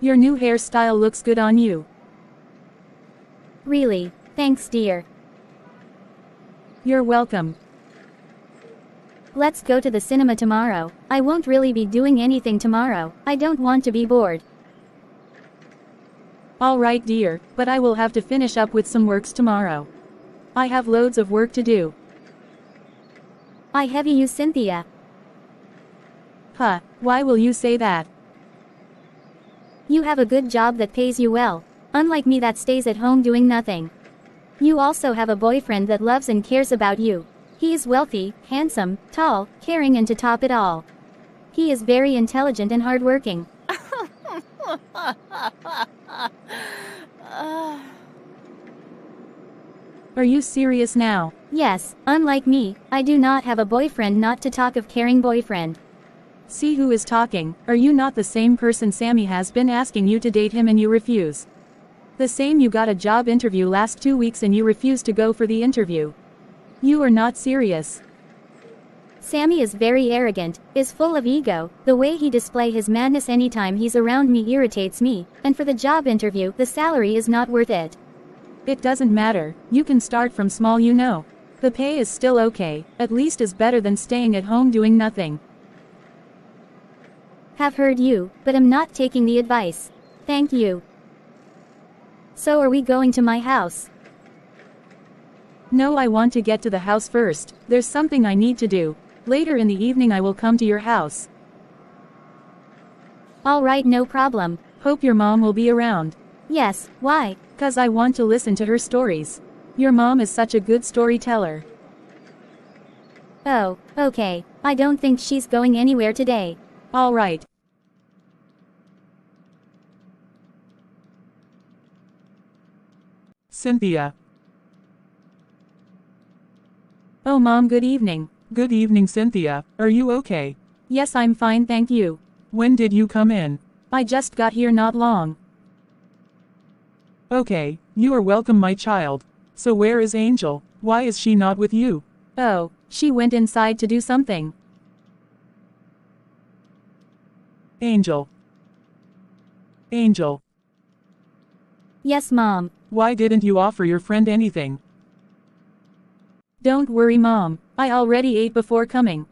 Your new hairstyle looks good on you. Really, thanks dear. You're welcome. Let's go to the cinema tomorrow. I won't really be doing anything tomorrow. I don't want to be bored. Alright dear, but I will have to finish up with some works tomorrow. I have loads of work to do. I heavy you, Cynthia. Huh, why will you say that? You have a good job that pays you well. Unlike me that stays at home doing nothing. You also have a boyfriend that loves and cares about you. He is wealthy, handsome, tall, caring, and to top it all, he is very intelligent and hardworking. Are you serious now? Yes, unlike me, I do not have a boyfriend, not to talk of caring boyfriend. See who is talking. Are you not the same person Sammy has been asking you to date him and you refuse? The same you got a job interview last 2 weeks and you refuse to go for the interview. You are not serious. Sammy is very arrogant, is full of ego. The way he display his madness anytime he's around me irritates me, and for the job interview, the salary is not worth it. It doesn't matter, you can start from small, you know. The pay is still okay, at least is better than staying at home doing nothing. Have heard you, but am not taking the advice. Thank you. So are we going to my house? No, I want to get to the house first. There's something I need to do. Later in the evening I will come to your house. Alright, no problem. Hope your mom will be around. Yes, why? 'Cause I want to listen to her stories. Your mom is such a good storyteller. Oh, okay. I don't think she's going anywhere today. Alright. Cynthia. Oh Mom, good evening. Good evening, Cynthia. Are you okay? Yes, I'm fine, thank you. When did you come in? I just got here not long. Okay, you are welcome, my child. So where is Angel? Why is she not with you? Oh, she went inside to do something. Angel. Angel. Yes, Mom. Why didn't you offer your friend anything? Don't worry, Mom. I already ate before coming.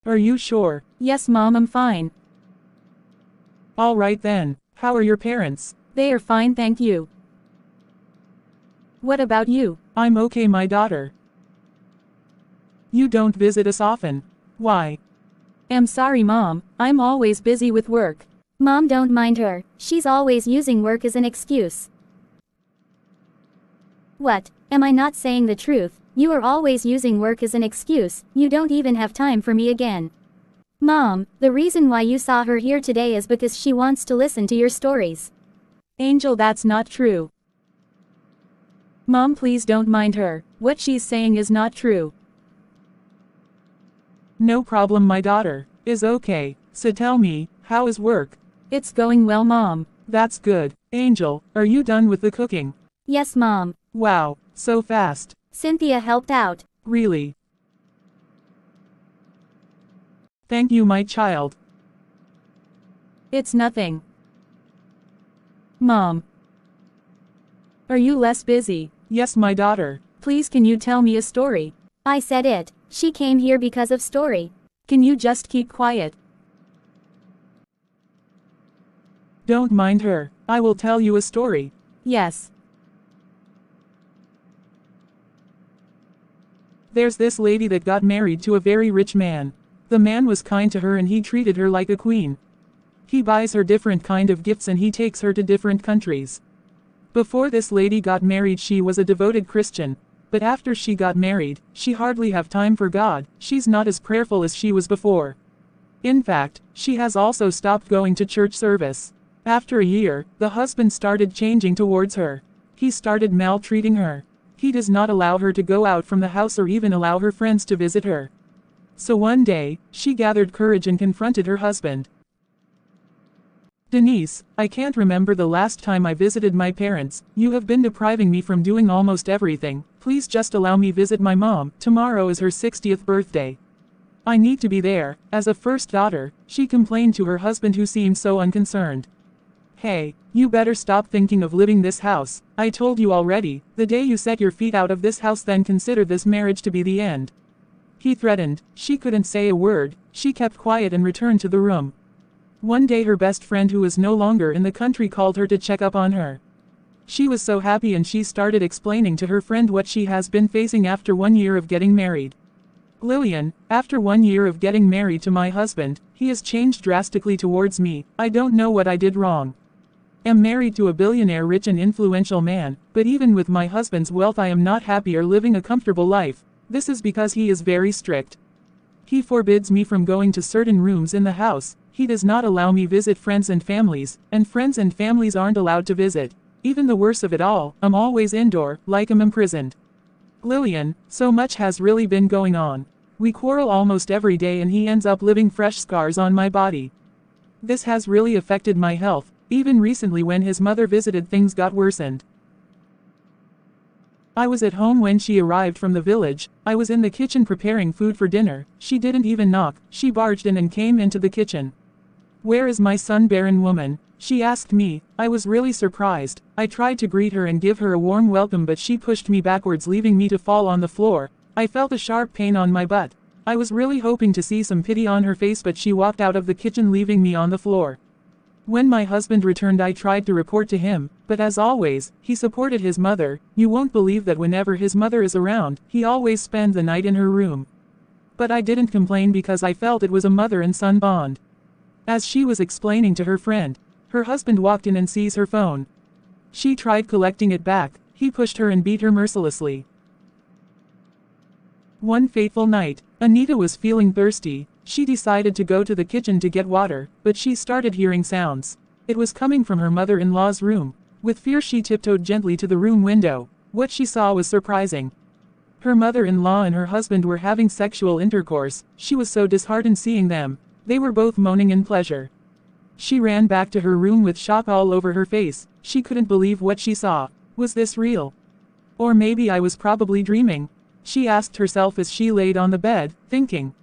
Are you sure? Yes, Mom, I'm fine. All right then. How are your parents? They are fine, thank you. What about you? I'm okay, my daughter. You don't visit us often. Why? I'm sorry, Mom. I'm always busy with work. Mom, don't mind her. She's always using work as an excuse. What? Am I not saying the truth? You are always using work as an excuse. You don't even have time for me again. Mom, the reason why you saw her here today is because she wants to listen to your stories. Angel, that's not true. Mom, please don't mind her. What she's saying is not true. No problem, my daughter. Is okay. So tell me, how is work? It's going well, Mom. That's good. Angel, are you done with the cooking? Yes, Mom. Wow, so fast. Cynthia helped out. Really? Thank you, my child. It's nothing. Mom. Are you less busy? Yes, my daughter. Please, can you tell me a story? I said it. She came here because of story. Can you just keep quiet? Don't mind her. I will tell you a story. Yes. There's this lady that got married to a very rich man. The man was kind to her and he treated her like a queen. He buys her different kind of gifts and he takes her to different countries. Before this lady got married, she was a devoted Christian. But after she got married, she hardly have time for God. She's not as prayerful as she was before. In fact, she has also stopped going to church service. After a year, the husband started changing towards her. He started maltreating her. He does not allow her to go out from the house or even allow her friends to visit her. So one day, she gathered courage and confronted her husband. Denise, I can't remember the last time I visited my parents. You have been depriving me from doing almost everything. Please just allow me visit my mom. Tomorrow is her 60th birthday. I need to be there. As a first daughter, she complained to her husband who seemed so unconcerned. Hey, you better stop thinking of leaving this house. I told you already, the day you set your feet out of this house then consider this marriage to be the end. He threatened. She couldn't say a word, she kept quiet and returned to the room. One day her best friend who was no longer in the country called her to check up on her. She was so happy and she started explaining to her friend what she has been facing after 1 year of getting married. Lillian, after 1 year of getting married to my husband, he has changed drastically towards me. I don't know what I did wrong. Am married to a billionaire rich and influential man, but even with my husband's wealth I am not happy or living a comfortable life. This is because he is very strict. He forbids me from going to certain rooms in the house, he does not allow me visit friends and families aren't allowed to visit. Even the worst of it all, I'm always indoor, like I'm imprisoned. Lillian, so much has really been going on. We quarrel almost every day and he ends up leaving fresh scars on my body. This has really affected my health. Even recently when his mother visited things got worsened. I was at home when she arrived from the village. I was in the kitchen preparing food for dinner. She didn't even knock, she barged in and came into the kitchen. Where is my son, barren woman? She asked me. I was really surprised. I tried to greet her and give her a warm welcome but she pushed me backwards leaving me to fall on the floor. I felt a sharp pain on my butt. I was really hoping to see some pity on her face but she walked out of the kitchen leaving me on the floor. When my husband returned I tried to report to him, but as always, he supported his mother. You won't believe that whenever his mother is around, he always spends the night in her room. But I didn't complain because I felt it was a mother and son bond. As she was explaining to her friend, her husband walked in and seized her phone. She tried collecting it back, he pushed her and beat her mercilessly. One fateful night, Anita was feeling thirsty. She decided to go to the kitchen to get water, but she started hearing sounds. It was coming from her mother-in-law's room. With fear she tiptoed gently to the room window. What she saw was surprising. Her mother-in-law and her husband were having sexual intercourse. She was so disheartened seeing them. They were both moaning in pleasure. She ran back to her room with shock all over her face. She couldn't believe what she saw. Was this real? Or maybe I was probably dreaming. She asked herself as she laid on the bed, thinking.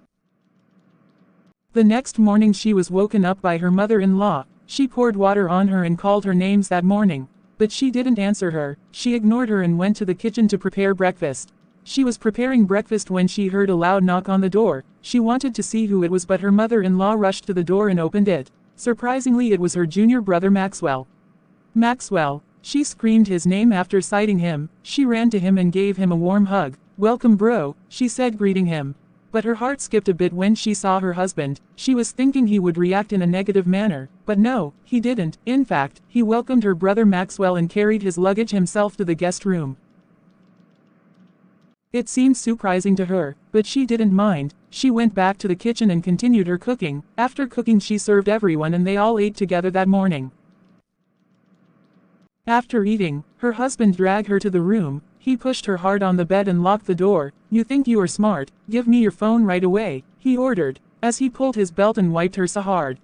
The next morning she was woken up by her mother-in-law. She poured water on her and called her names that morning. But she didn't answer her. She ignored her and went to the kitchen to prepare breakfast. She was preparing breakfast when she heard a loud knock on the door. She wanted to see who it was but her mother-in-law rushed to the door and opened it. Surprisingly it was her junior brother Maxwell. Maxwell. She screamed his name after sighting him. She ran to him and gave him a warm hug. Welcome bro, she said greeting him. But her heart skipped a bit when she saw her husband. She was thinking he would react in a negative manner, but no, he didn't. In fact, he welcomed her brother Maxwell and carried his luggage himself to the guest room. It seemed surprising to her, but she didn't mind. She went back to the kitchen and continued her cooking. After cooking she served everyone and they all ate together that morning. After eating, her husband dragged her to the room. He pushed her hard on the bed and locked the door. You think you are smart? Give me your phone right away, he ordered, as he pulled his belt and wiped her so hard.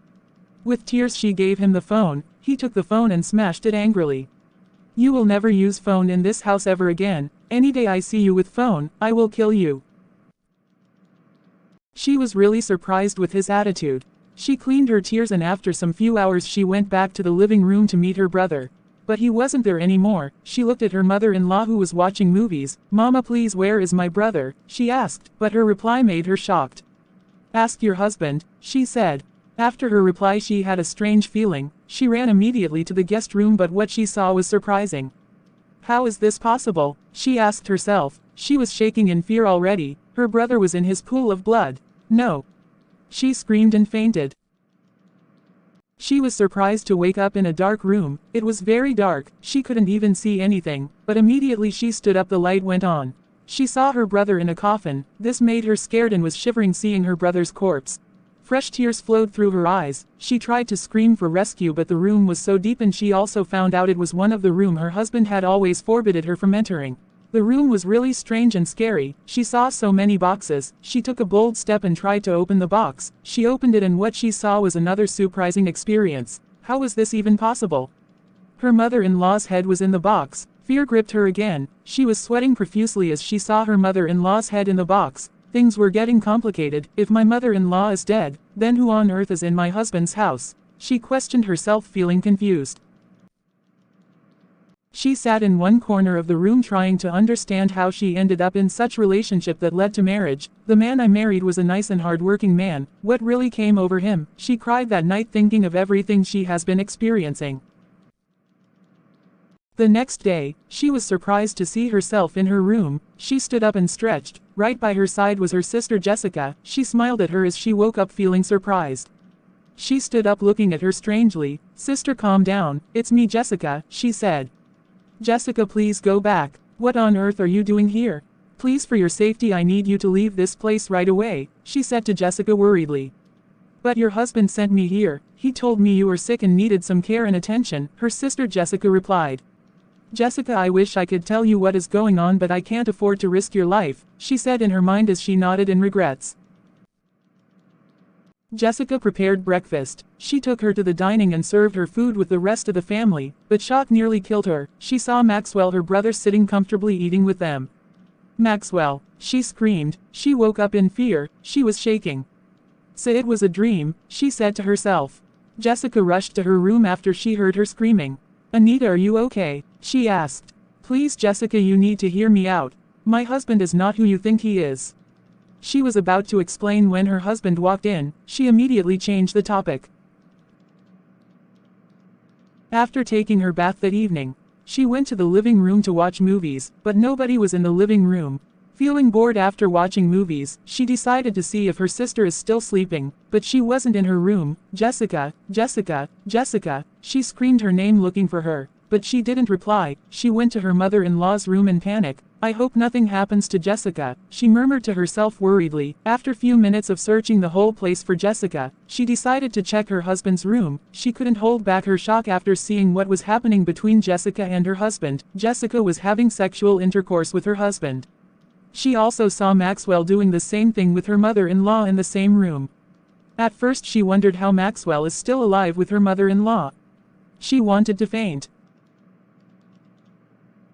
With tears she gave him the phone. He took the phone and smashed it angrily. You will never use phone in this house ever again. Any day I see you with phone, I will kill you. She was really surprised with his attitude. She cleaned her tears and after some few hours she went back to the living room to meet her brother. But he wasn't there anymore. She looked at her mother-in-law who was watching movies. Mama please where is my brother? She asked, but her reply made her shocked. Ask your husband, she said. After her reply she had a strange feeling. She ran immediately to the guest room but what she saw was surprising. How is this possible? She asked herself. She was shaking in fear already. Her brother was in his pool of blood. No. She screamed and fainted. She was surprised to wake up in a dark room. It was very dark, she couldn't even see anything, but immediately she stood up the light went on. She saw her brother in a coffin. This made her scared and was shivering seeing her brother's corpse. Fresh tears flowed through her eyes. She tried to scream for rescue but the room was so deep and she also found out it was one of the room her husband had always forbidden her from entering. The room was really strange and scary. She saw so many boxes. She took a bold step and tried to open the box. She opened it and what she saw was another surprising experience. How was this even possible? Her mother-in-law's head was in the box. Fear gripped her again. She was sweating profusely as she saw her mother-in-law's head in the box. Things were getting complicated. If my mother-in-law is dead, then who on earth is in my husband's house? She questioned herself, feeling confused. She sat in one corner of the room trying to understand how she ended up in such relationship that led to marriage. The man I married was a nice and hard-working man. What really came over him? She cried that night thinking of everything she has been experiencing. The next day, she was surprised to see herself in her room. She stood up and stretched. Right by her side was her sister Jessica. She smiled at her as she woke up feeling surprised. She stood up looking at her strangely. "Sister, calm down. It's me, Jessica," she said. "Jessica, please go back. What on earth are you doing here? Please, for your safety, I need you to leave this place right away," she said to Jessica worriedly. "But your husband sent me here. He told me you were sick and needed some care and attention," her sister Jessica replied. "Jessica, I wish I could tell you what is going on, but I can't afford to risk your life," she said in her mind as she nodded in regrets. Jessica prepared breakfast. She took her to the dining and served her food with the rest of the family, but shock nearly killed her. She saw Maxwell, her brother, sitting comfortably eating with them. "Maxwell!" she screamed. She woke up in fear. She was shaking. "So it was a dream," she said to herself. Jessica rushed to her room after she heard her screaming. "Anita, are you okay?" she asked. "Please, Jessica, you need to hear me out. My husband is not who you think he is." She was about to explain when her husband walked in. She immediately changed the topic. After taking her bath that evening, she went to the living room to watch movies, but nobody was in the living room. Feeling bored after watching movies, she decided to see if her sister is still sleeping, but she wasn't in her room. "Jessica, Jessica, Jessica," she screamed her name looking for her, but she didn't reply. She went to her mother-in-law's room in panic. "I hope nothing happens to Jessica," she murmured to herself worriedly. After few minutes of searching the whole place for Jessica, she decided to check her husband's room. She couldn't hold back her shock after seeing what was happening between Jessica and her husband. Jessica was having sexual intercourse with her husband. She also saw Maxwell doing the same thing with her mother-in-law in the same room. At first she wondered how Maxwell is still alive with her mother-in-law. She wanted to faint.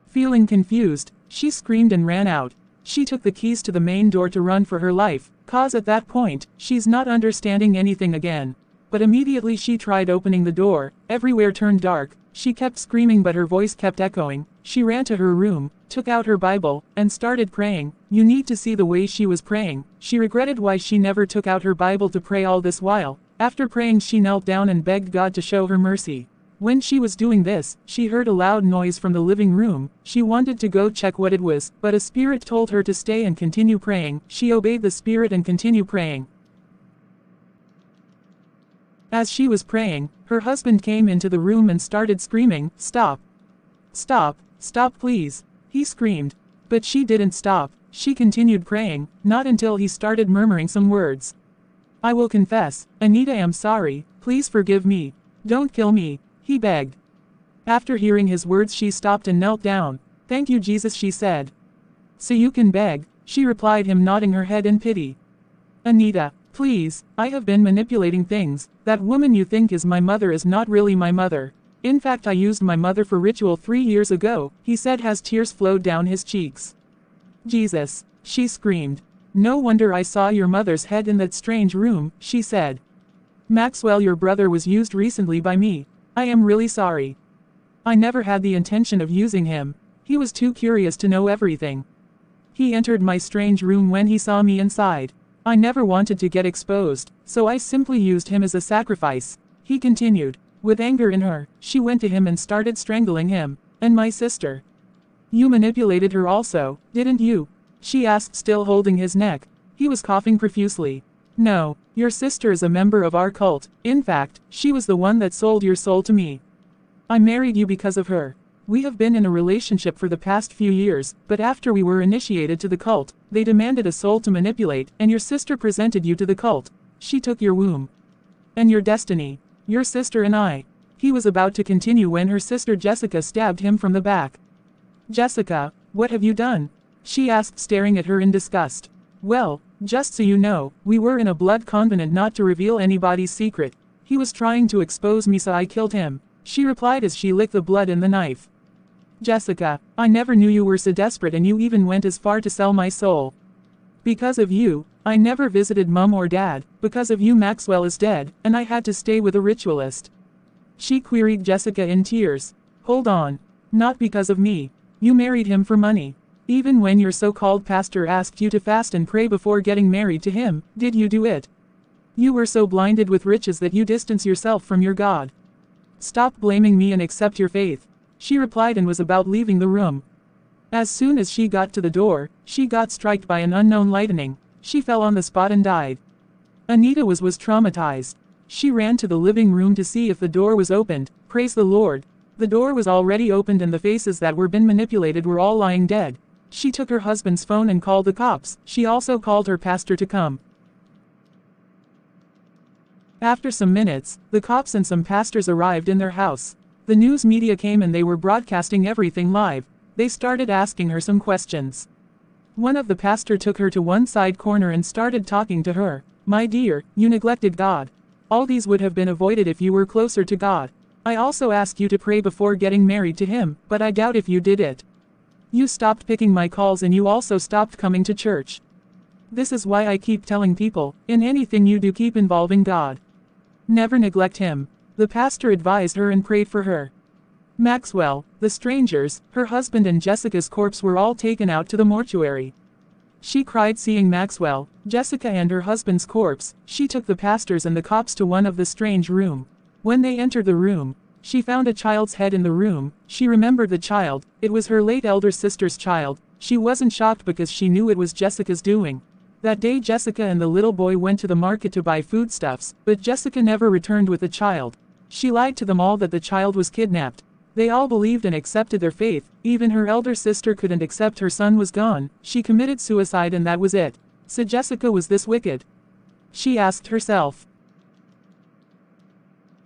Feeling confused, she screamed and ran out. She took the keys to the main door to run for her life, cause at that point, she's not understanding anything again. But immediately she tried opening the door, everywhere turned dark. She kept screaming but her voice kept echoing. She ran to her room, took out her Bible, and started praying. You need to see the way she was praying. She regretted why she never took out her Bible to pray all this while. After praying, she knelt down and begged God to show her mercy. When she was doing this, she heard a loud noise from the living room. She wanted to go check what it was, but a spirit told her to stay and continue praying. She obeyed the spirit and continued praying. As she was praying, her husband came into the room and started screaming, "Stop! Stop! Stop, please!" he screamed. But she didn't stop. She continued praying, not until he started murmuring some words. "I will confess. Anita, I'm sorry. Please forgive me. Don't kill me," he begged. After hearing his words, she stopped and knelt down. "Thank you, Jesus," she said. "So you can beg," she replied him, nodding her head in pity. "Anita, please, I have been manipulating things. That woman you think is my mother is not really my mother. In fact, I used my mother for ritual 3 years ago," he said as tears flowed down his cheeks. "Jesus," she screamed. "No wonder I saw your mother's head in that strange room," she said. "Maxwell, your brother was used recently by me. I am really sorry. I never had the intention of using him. He was too curious to know everything. He entered my strange room when he saw me inside. I never wanted to get exposed, so I simply used him as a sacrifice," he continued. With anger in her, she went to him and started strangling him. "And my sister? You manipulated her also, didn't you?" she asked, still holding his neck. He was coughing profusely. "No, your sister is a member of our cult. In fact, she was the one that sold your soul to me. I married you because of her. We have been in a relationship for the past few years, but after we were initiated to the cult, they demanded a soul to manipulate, and your sister presented you to the cult. She took your womb. And your destiny. Your sister and I." He was about to continue when her sister Jessica stabbed him from the back. "Jessica, what have you done?" she asked, staring at her in disgust. "Well, just so you know, we were in a blood covenant not to reveal anybody's secret. He was trying to expose me, so I killed him," she replied as she licked the blood in the knife. "Jessica, I never knew you were so desperate, and you even went as far to sell my soul." Because of you, I never visited Mum or Dad. Because of you Maxwell is dead, and I had to stay with a ritualist. She queried Jessica in tears. Hold on. Not because of me. You married him for money. Even when your so-called pastor asked you to fast and pray before getting married to him, did you do it? You were so blinded with riches that you distance yourself from your God. Stop blaming me and accept your faith. She replied and was about leaving the room. As soon as she got to the door, she got struck by an unknown lightning. She fell on the spot and died. Anita was traumatized. She ran to the living room to see if the door was opened. Praise the Lord. The door was already opened and the faces that were been manipulated were all lying dead. She took her husband's phone and called the cops. She also called her pastor to come. After some minutes, the cops and some pastors arrived in their house. The news media came and they were broadcasting everything live. They started asking her some questions. One of the pastor took her to one side corner and started talking to her. My dear, you neglected God. All these would have been avoided if you were closer to God. I also asked you to pray before getting married to him, but I doubt if you did it. You stopped picking my calls and you also stopped coming to church. This is why I keep telling people, in anything you do keep involving God. Never neglect him. The pastor advised her and prayed for her. Maxwell, the strangers, her husband and Jessica's corpse were all taken out to the mortuary. She cried seeing Maxwell, Jessica and her husband's corpse. She took the pastors and the cops to one of the strange room. When they entered the room, she found a child's head in the room. She remembered the child. It was her late elder sister's child. She wasn't shocked because she knew it was Jessica's doing. That day Jessica and the little boy went to the market to buy foodstuffs, but Jessica never returned with the child. She lied to them all that the child was kidnapped. They all believed and accepted their faith. Even her elder sister couldn't accept her son was gone. She committed suicide and that was it. So Jessica was this wicked? She asked herself.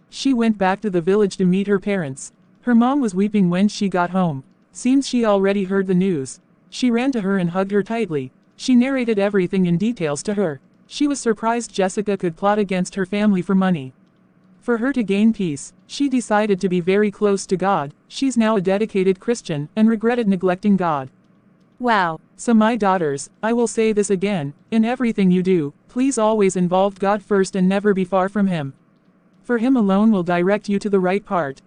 She went back to the village to meet her parents. Her mom was weeping when she got home. Seems she already heard the news. She ran to her and hugged her tightly. She narrated everything in details to her. She was surprised Jessica could plot against her family for money. For her to gain peace, she decided to be very close to God. She's now a dedicated Christian and regretted neglecting God. Wow. So my daughters, I will say this again, in everything you do, please always involve God first and never be far from him. For him alone will direct you to the right part.